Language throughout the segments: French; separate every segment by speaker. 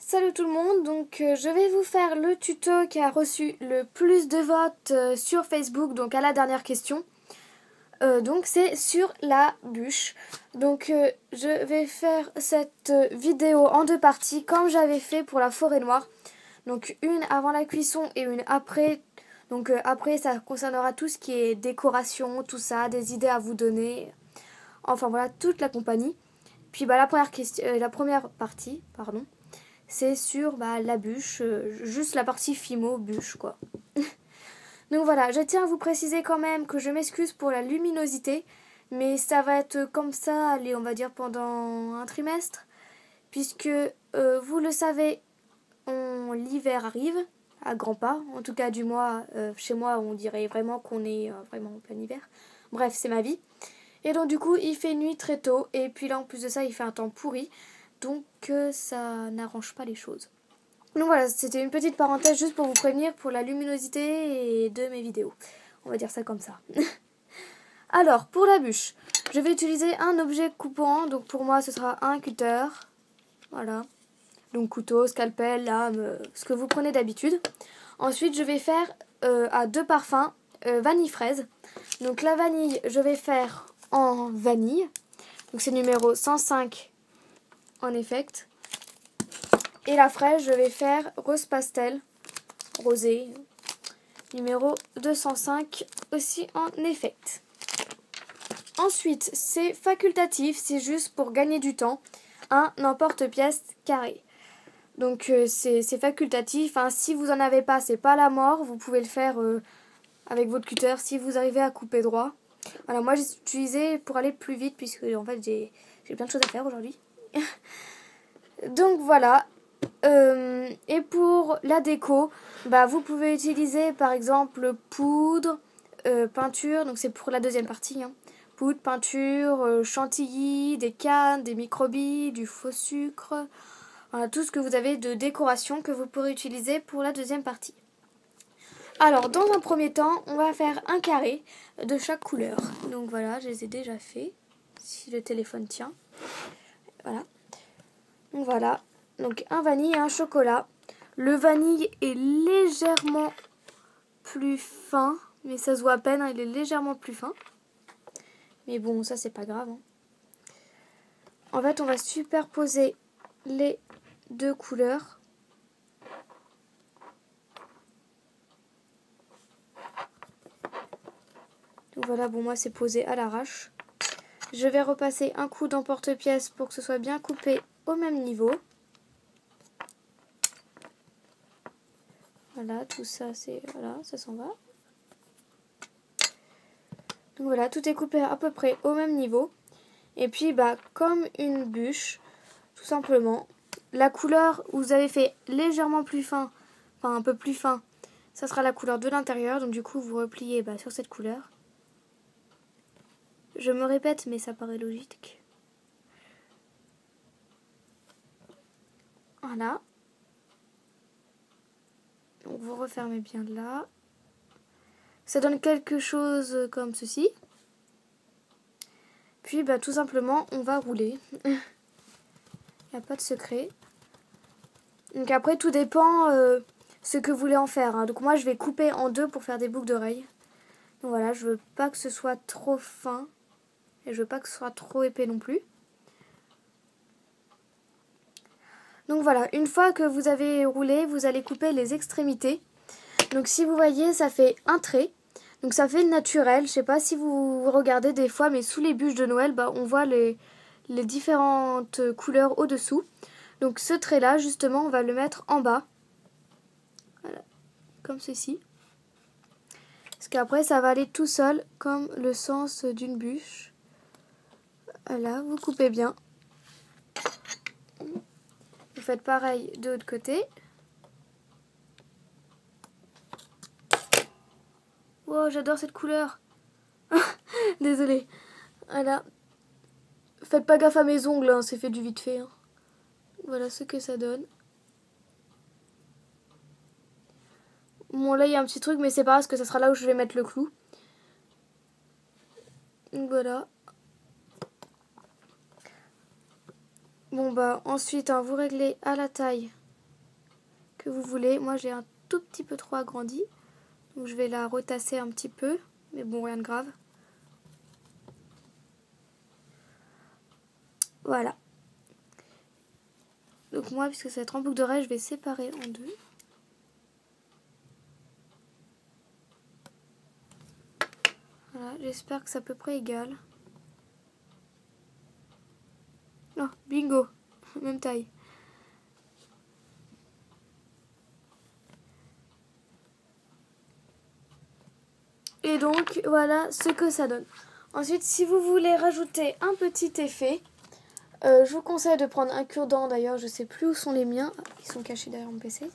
Speaker 1: Salut tout le monde, donc je vais vous faire le tuto qui a reçu le plus de votes sur Facebook, donc à la dernière question. Donc c'est sur la bûche. Donc je vais faire cette vidéo en deux parties comme j'avais fait pour la forêt noire. Donc une avant la cuisson et une après. Donc après ça concernera tout ce qui est décoration, tout ça, des idées à vous donner. Enfin voilà, toute la compagnie. Puis la première partie, pardon. C'est sur la bûche, juste la partie Fimo bûche quoi. Donc voilà, je tiens à vous préciser quand même que je m'excuse pour la luminosité, mais ça va être comme ça, allez, on va dire pendant un trimestre, puisque vous le savez, l'hiver arrive à grands pas, en tout cas du mois, chez moi on dirait vraiment qu'on est vraiment en plein hiver. Bref, c'est ma vie. Et donc du coup, il fait nuit très tôt, et puis là en plus de ça, il fait un temps pourri. Donc ça n'arrange pas les choses. Donc voilà, c'était une petite parenthèse juste pour vous prévenir pour la luminosité de mes vidéos. On va dire ça comme ça. Alors, pour la bûche, je vais utiliser un objet coupant. Donc pour moi, ce sera un cutter. Voilà. Donc couteau, scalpel, lame, ce que vous prenez d'habitude. Ensuite, je vais faire à deux parfums vanille fraise. Donc la vanille, je vais faire en vanille. Donc c'est numéro 105 en effect. Et la fraise, je vais faire rose pastel, rosé, numéro 205, aussi en effect. Ensuite, c'est facultatif, c'est juste pour gagner du temps, un emporte-pièce carré. Donc c'est facultatif, hein. Si vous en avez pas, c'est pas la mort, vous pouvez le faire avec votre cutter si vous arrivez à couper droit. Voilà, moi j'ai utilisé pour aller plus vite puisque en fait j'ai plein de choses à faire aujourd'hui. Donc voilà. Et pour la déco, vous pouvez utiliser par exemple poudre, peinture, donc c'est pour la deuxième partie, hein. Poudre, peinture, chantilly, des cannes, des microbilles, du faux sucre, voilà, tout ce que vous avez de décoration que vous pourrez utiliser pour la deuxième partie. Alors dans un premier temps, on va faire un carré de chaque couleur. Donc voilà, je les ai déjà fait, si le téléphone tient. Voilà. Donc voilà. Donc un vanille et un chocolat. Le vanille est légèrement plus fin, mais ça se voit à peine, hein, il est légèrement plus fin. Mais bon, ça c'est pas grave, hein. En fait, on va superposer les deux couleurs. Donc voilà, bon moi c'est posé à l'arrache. Je vais repasser un coup d'emporte-pièce pour que ce soit bien coupé au même niveau. Voilà, tout ça, voilà, ça s'en va. Donc voilà, tout est coupé à peu près au même niveau. Et puis, comme une bûche, tout simplement, la couleur où vous avez fait légèrement plus fin, enfin un peu plus fin, ça sera la couleur de l'intérieur. Donc du coup, vous repliez sur cette couleur. Je me répète, mais ça paraît logique. Voilà. Donc vous refermez bien là. Ça donne quelque chose comme ceci. Puis tout simplement on va rouler. Il n'y a pas de secret. Donc après tout dépend ce que vous voulez en faire, hein. Donc moi je vais couper en deux pour faire des boucles d'oreilles. Donc voilà, je veux pas que ce soit trop fin. Et je veux pas que ce soit trop épais non plus. Donc voilà, une fois que vous avez roulé, vous allez couper les extrémités. Donc si vous voyez, ça fait un trait. Donc ça fait naturel. Je sais pas si vous regardez des fois, mais sous les bûches de Noël, on voit les différentes couleurs au-dessous. Donc ce trait-là, justement, on va le mettre en bas. Voilà, comme ceci. Parce qu'après, ça va aller tout seul, comme le sens d'une bûche. Voilà, vous coupez bien. Vous faites pareil de l'autre côté. Wow, j'adore cette couleur. Désolée. Voilà. Faites pas gaffe à mes ongles, hein, c'est fait du vite fait, hein. Voilà ce que ça donne. Bon, là, il y a un petit truc, mais c'est pas grave, parce que ça sera là où je vais mettre le clou. Donc, voilà. Bon, ensuite, hein, vous réglez à la taille que vous voulez. Moi j'ai un tout petit peu trop agrandi, donc je vais la retasser un petit peu, mais bon, rien de grave. Voilà. Donc moi, puisque ça va être en boucle d'oreille, je vais séparer en deux. Voilà, j'espère que c'est à peu près égal. Oh, bingo, même taille. Et donc, voilà ce que ça donne. Ensuite, si vous voulez rajouter un petit effet, je vous conseille de prendre un cure-dent. D'ailleurs, je sais plus où sont les miens. Ils sont cachés derrière mon PC.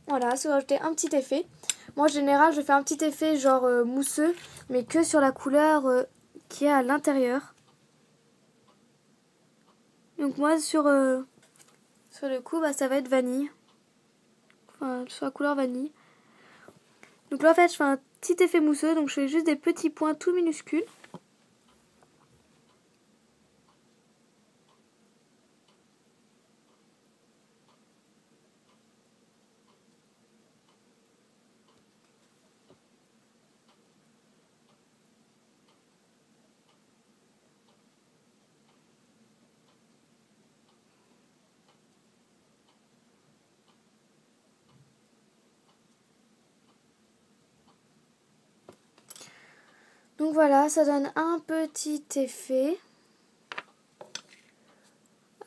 Speaker 1: Voilà, si vous rajoutez un petit effet. Moi, en général, je fais un petit effet genre mousseux, mais que sur la couleur qui est à l'intérieur. Donc moi, sur le coup, bah, ça va être vanille. Enfin, sur la couleur vanille. Donc là, en fait, je fais un petit effet mousseux. Donc je fais juste des petits points tout minuscules. Donc voilà, ça donne un petit effet.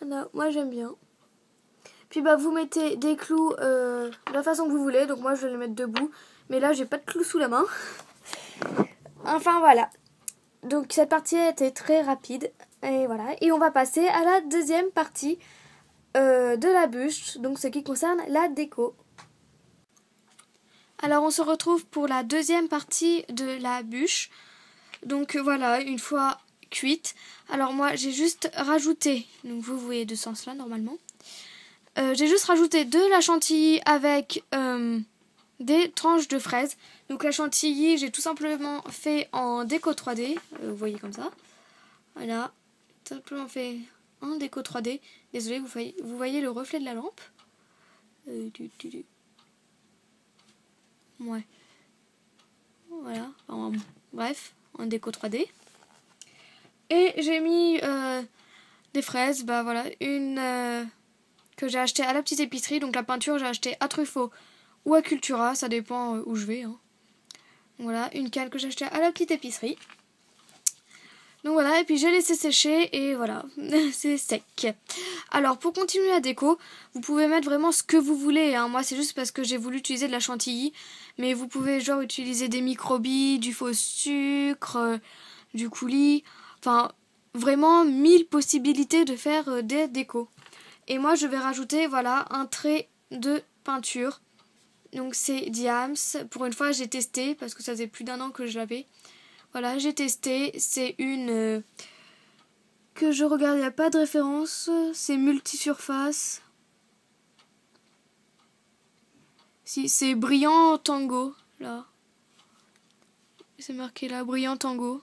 Speaker 1: Voilà, moi j'aime bien. Puis bah vous mettez des clous de la façon que vous voulez. Donc moi je vais les mettre debout. Mais là j'ai pas de clous sous la main. Enfin voilà. Donc cette partie a été très rapide. Et voilà. Et on va passer à la deuxième partie de la bûche. Donc ce qui concerne la déco. Alors on se retrouve pour la deuxième partie de la bûche. Donc voilà, une fois cuite. Alors moi j'ai juste rajouté, donc vous voyez de ce sens là normalement. J'ai juste rajouté de la chantilly avec des tranches de fraises. Donc la chantilly j'ai tout simplement fait en déco 3D. Vous voyez comme ça. Voilà, tout simplement fait en déco 3D. Désolée, vous voyez le reflet de la lampe. Ouais. Voilà, enfin, bref, en déco 3D. Et j'ai mis des fraises, bah voilà, une que j'ai achetée à la petite épicerie. Donc la peinture, j'ai acheté à Truffaut ou à Cultura, ça dépend où je vais. Hein. Voilà, une canne que j'ai achetée à la petite épicerie. Donc voilà, et puis j'ai laissé sécher et voilà, c'est sec. Alors pour continuer la déco, vous pouvez mettre vraiment ce que vous voulez. Hein. Moi c'est juste parce que j'ai voulu utiliser de la chantilly. Mais vous pouvez genre utiliser des microbilles, du faux sucre, du coulis. Enfin, vraiment 1000 possibilités de faire des décos. Et moi je vais rajouter voilà un trait de peinture. Donc c'est Diams. Pour une fois j'ai testé parce que ça faisait plus d'1 an que je l'avais. Voilà, j'ai testé. C'est une que je regarde, il n'y a pas de référence. C'est multisurface. Si, c'est Brillant Tango, là. C'est marqué là, Brillant Tango.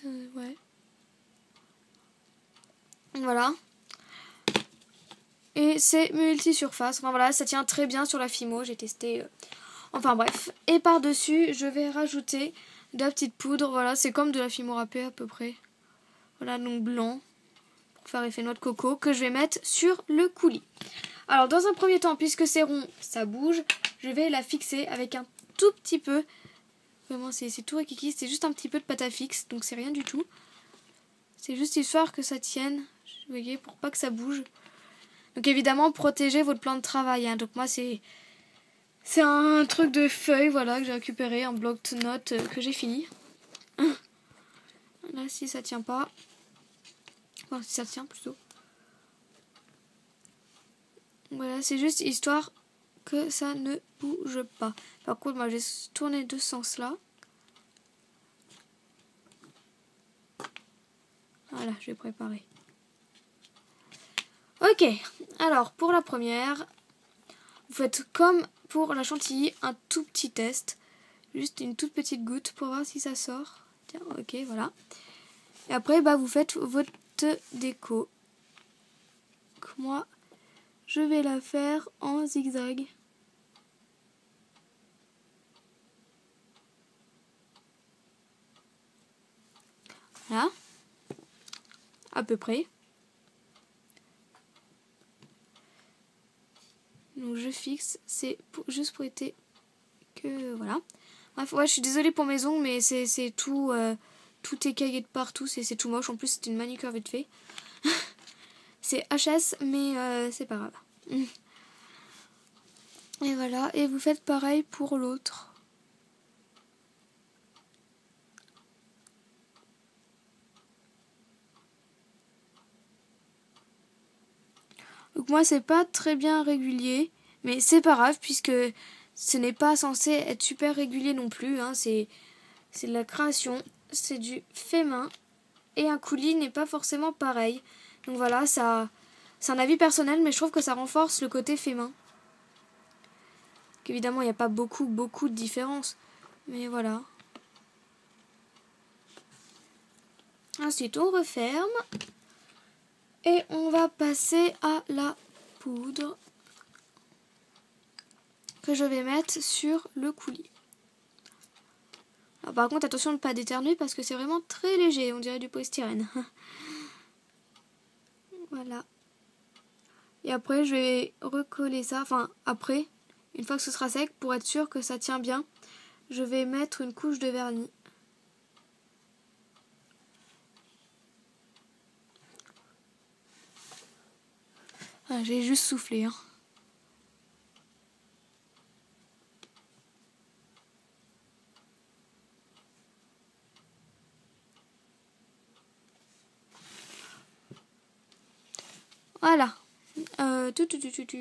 Speaker 1: Ouais. Voilà. Et c'est multisurface. Enfin voilà, ça tient très bien sur la Fimo, j'ai testé. Enfin bref. Et par-dessus, je vais rajouter de la petite poudre. Voilà, c'est comme de la Fimo râpée à peu près. Voilà, donc blanc. Pour faire effet noix de coco. Que je vais mettre sur le coulis. Alors dans un premier temps, puisque c'est rond, ça bouge. Je vais la fixer avec un tout petit peu. Vraiment, c'est tout rikiki. C'est juste un petit peu de pâte à fixe. Donc c'est rien du tout. C'est juste histoire que ça tienne. Vous voyez, pour pas que ça bouge. Donc évidemment, protégez votre plan de travail. Hein. Donc moi, c'est un truc de feuille, voilà, que j'ai récupéré, un bloc de notes que j'ai fini. Là, si ça tient pas. Enfin, si ça tient plutôt. Voilà, c'est juste histoire que ça ne bouge pas. Par contre, moi, j'ai tourné de ce sens-là. Voilà, je vais préparer. Ok, alors pour la première, vous faites comme pour la chantilly, un tout petit test. Juste une toute petite goutte pour voir si ça sort. Tiens, ok, voilà. Et après, bah, vous faites votre déco. Donc moi, je vais la faire en zigzag. Voilà, à peu près. Donc je fixe, c'est juste pour être que voilà. Bref, ouais, je suis désolée pour mes ongles, mais c'est tout, tout écaillé de partout, c'est tout moche. En plus, c'est une manicure vite fait. C'est HS, mais c'est pas grave. Et voilà, et vous faites pareil pour l'autre. Donc moi, c'est pas très bien régulier, mais c'est pas grave puisque ce n'est pas censé être super régulier non plus. Hein. C'est de la création, c'est du fait main, et un coulis n'est pas forcément pareil. Donc voilà, ça, c'est un avis personnel, mais je trouve que ça renforce le côté fait main. Évidemment, il n'y a pas beaucoup de différence, mais voilà. Ensuite, on referme. Et on va passer à la poudre que je vais mettre sur le coulis. Alors, par contre, attention de ne pas d'éternuer parce que c'est vraiment très léger. On dirait du polystyrène. Voilà. Et après, je vais recoller ça. Enfin, après, une fois que ce sera sec, pour être sûr que ça tient bien, je vais mettre une couche de vernis. Ah, j'ai juste soufflé. Hein. Voilà.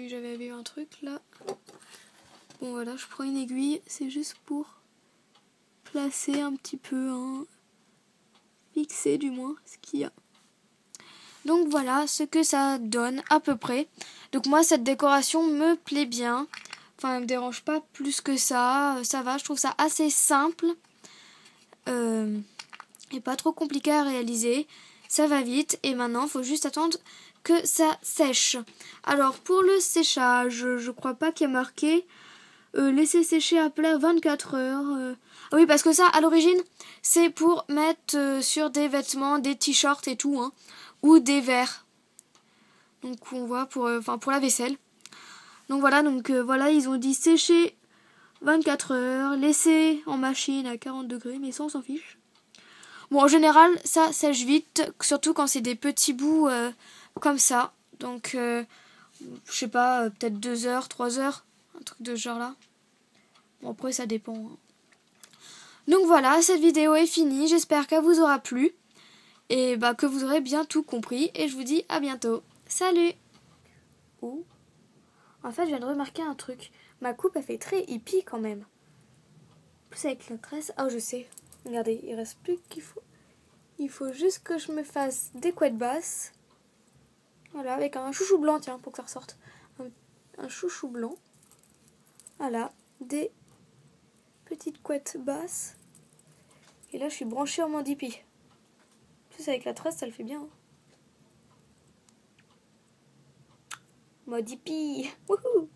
Speaker 1: J'avais vu un truc là. Bon voilà, je prends une aiguille. C'est juste pour placer un petit peu, hein, fixer du moins ce qu'il y a. Donc voilà ce que ça donne à peu près. Donc moi cette décoration me plaît bien. Enfin elle me dérange pas plus que ça. Ça va, je trouve ça assez simple. Et pas trop compliqué à réaliser. Ça va vite et maintenant il faut juste attendre que ça sèche. Alors pour le séchage, je crois pas qu'il y a marqué laisser sécher à plat 24 heures. Ah oui parce que ça à l'origine c'est pour mettre sur des vêtements, des t-shirts et tout, hein, ou des verres. Donc on voit pour la vaisselle. Donc voilà, voilà, ils ont dit sécher 24 heures, laisser en machine à 40 degrés, mais ça on s'en fiche. Bon en général ça sèche vite, surtout quand c'est des petits bouts comme ça. Donc je sais pas, peut-être 2 heures, 3 heures, un truc de ce genre là. Bon après ça dépend. Hein. Donc voilà, cette vidéo est finie, j'espère qu'elle vous aura plu. Et bah que vous aurez bien tout compris. Et je vous dis à bientôt. Salut! Oh. En fait, je viens de remarquer un truc. Ma coupe, elle fait très hippie quand même. En plus avec la tresse. Oh, je sais. Regardez, il reste plus qu'il faut. Il faut juste que je me fasse des couettes basses. Voilà, avec un chouchou blanc, tiens, pour que ça ressorte. Un chouchou blanc. Voilà, des petites couettes basses. Et là, je suis branchée en mode hippie. En plus, avec la tresse, ça le fait bien. Hein. Mode hippie. Wouhou!